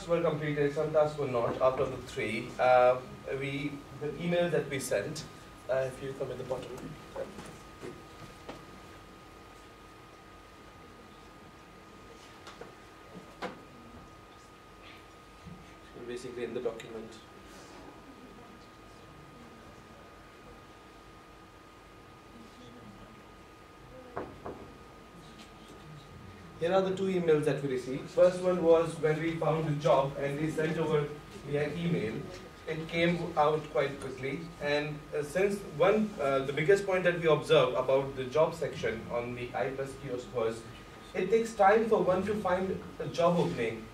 tasks were completed, some tasks were not. Out of the 3, the email that we sent, if you come at the bottom. So basically in the document. Here are the 2 emails that we received. First one was when we found the job and we sent over via email. It came out quite quickly, and since the biggest point that we observed about the job section on the I+ kiosk was, it takes time for one to find a job opening,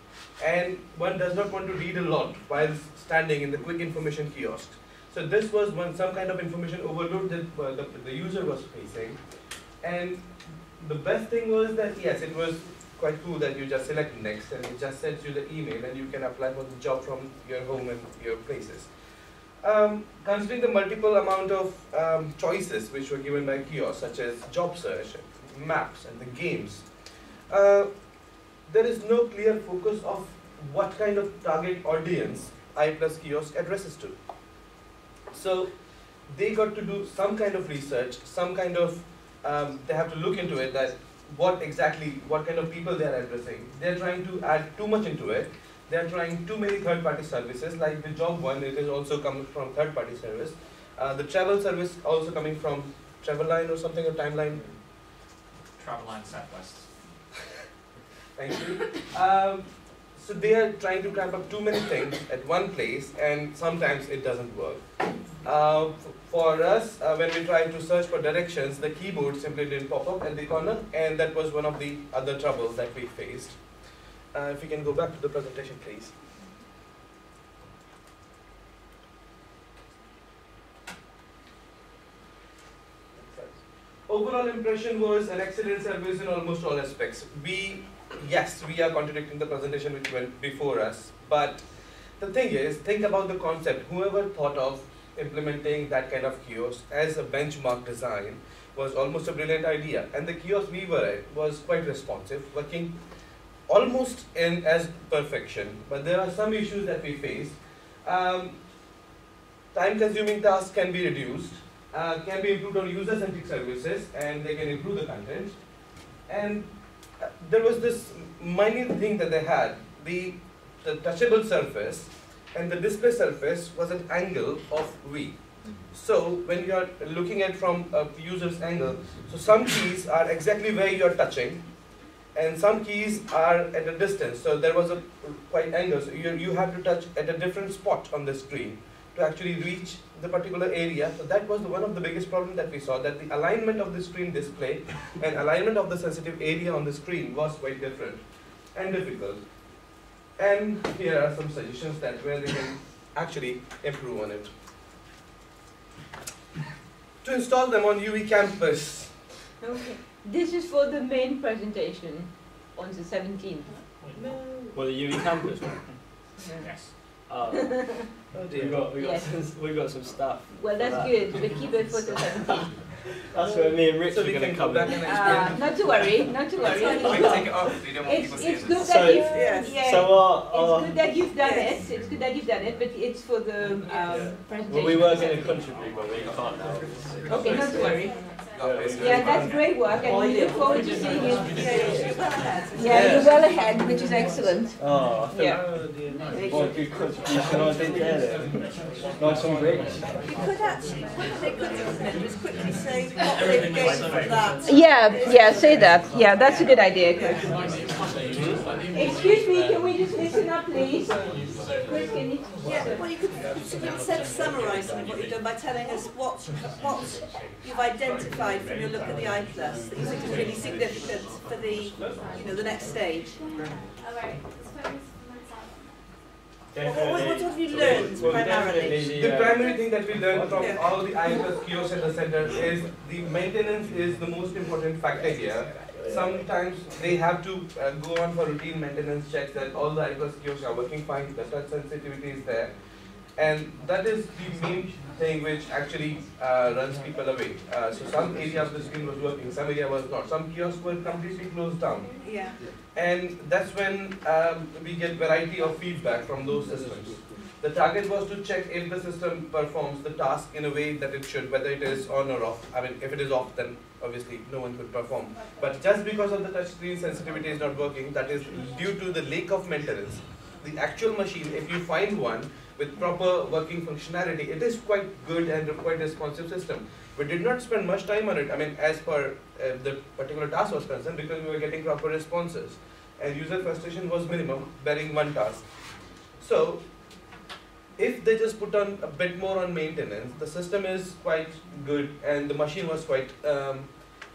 and one does not want to read a lot while standing in the quick information kiosk. So this was some kind of information overload that the user was facing, and the best thing was that yes, it was quite cool that you just select next and it just sends you the email and you can apply for the job from your home and your places. Considering the multiple amount of choices which were given by kiosks, such as job search, maps and the games, there is no clear focus of what kind of target audience I+ kiosk addresses to. So they got to do some kind of research, some kind of they have to look into it, that what kind of people they are addressing. They're trying to add too much into it. They're trying too many third-party services, like the job one, it is also coming from third-party service. The travel service also coming from Travelline or something, or Timeline. Travelline Southwest. Thank you. So they are trying to cramp up too many things at one place, and sometimes it doesn't work. For us, when we tried to search for directions, the keyboard simply didn't pop up at the corner, and that was one of the other troubles that we faced. If we can go back to the presentation, please. Overall impression was an excellent service in almost all aspects. Yes, we are contradicting the presentation which went before us, but the thing is, think about the concept. Whoever thought of implementing that kind of kiosk as a benchmark design was almost a brilliant idea, and the kiosk we were at was quite responsive, working almost in as perfection, but there are some issues that we faced. Time-consuming tasks can be reduced, can be improved on user-centric services, and they can improve the content. And there was this minor thing that they had, the touchable surface and the display surface was an angle of V. So when you are looking at from a user's angle, so some keys are exactly where you are touching, and some keys are at a distance. So there was a quite angle. So you have to touch at a different spot on the screen to actually reach the particular area. So that was one of the biggest problems that we saw, that the alignment of the screen display and alignment of the sensitive area on the screen was quite different and difficult. And here are some suggestions that where they can actually improve on it. To install them on UV Campus. Okay. This is for the main presentation on the 17th. No. Well, the UV Campus one? Yes. Oh dear. We've got some stuff. Well, that's good. We'll keep it for the 17th. That's where me and Rich So are we going to can come back in. and explain. Not to worry, not to worry. We can take it off. You don't want people seeing It's this. good So- that Yes. yeah, So it's good that you've done Yes. it. It's good that you've done it, but it's for the presentation. well, we were going to contribute, but we can't now. Okay, not to worry. Basically. Yeah, that's great work, and we look forward to seeing it. Yeah, you're well ahead, which is excellent. Oh, I feel Yeah. Oh dear. what a good contribution I did there then. Nice and rich. You could actually, they could just quickly say what they've gained from that. Yeah, say that. Yeah, that's a good idea, Chris. Excuse me, can we just listen up, please? Chris, can you? Yeah, well, you could instead of summarising what you've done by telling us what you've identified from your look at the I+ that you think is really significant for the next stage. What have you learned primarily? The primary thing that we learned from all the I+ kiosks at the center is the maintenance is the most important factor here. Sometimes they have to go on for routine maintenance checks that all the I+ kiosks are working fine, the touch sensitivity is there. And that is the main thing which actually runs people away. So some area of the screen was working, some area was not. Some kiosks were completely closed down. Yeah. And that's when we get variety of feedback from those systems. The target was to check if the system performs the task in a way that it should, whether it is on or off. I mean, if it is off, then obviously no one could perform. But just because of the touchscreen sensitivity is not working, that is due to the lack of maintenance. The actual machine, if you find one with proper working functionality, it is quite good and quite responsive system. We did not spend much time on it, I mean, as per the particular task was concerned, because we were getting proper responses. And user frustration was minimum, bearing one task. So, if they just put on a bit more on maintenance, the system is quite good and the machine was quite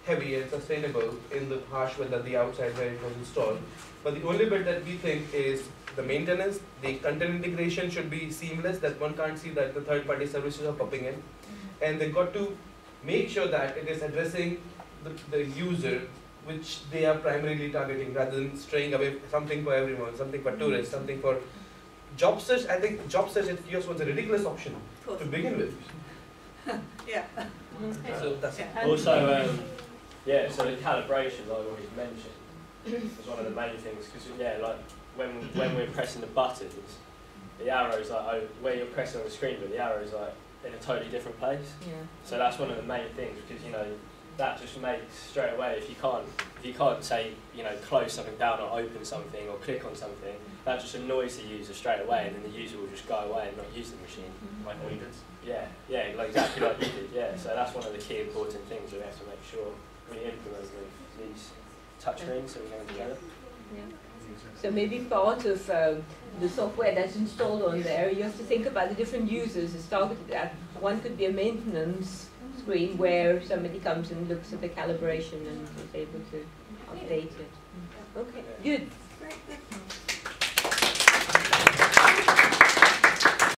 heavy and sustainable in the harsh weather, the outside where it was installed. But the only bit that we think is the maintenance, the content integration should be seamless, that one can't see that the third-party services are popping in. And they got to make sure that it is addressing the user which they are primarily targeting, rather than straying away something for everyone, something for tourists, something for job search. I think job search at kiosk was a ridiculous option to begin with. Yeah. So that's Also, yeah, so the calibration, like what he's mentioned, was one of the main things, because yeah, like when we're pressing the buttons, the arrow's like, oh, where you're pressing on the screen, but the arrow's like in a totally different place. Yeah. So that's one of the main things, because you know, that just makes straight away, if you can't say, you know, close something down or open something or click on something, that just annoys the user straight away, and then the user will just go away and not use the machine. Like we did. Yeah, like exactly like you did, yeah. So that's one of the key important things we have to make sure we implement these touchscreens so we can together. Yeah. So maybe part of the software that's installed on there, you have to think about the different users it's targeted at. One could be a maintenance screen where somebody comes and looks at the calibration and is able to update it. Okay, good.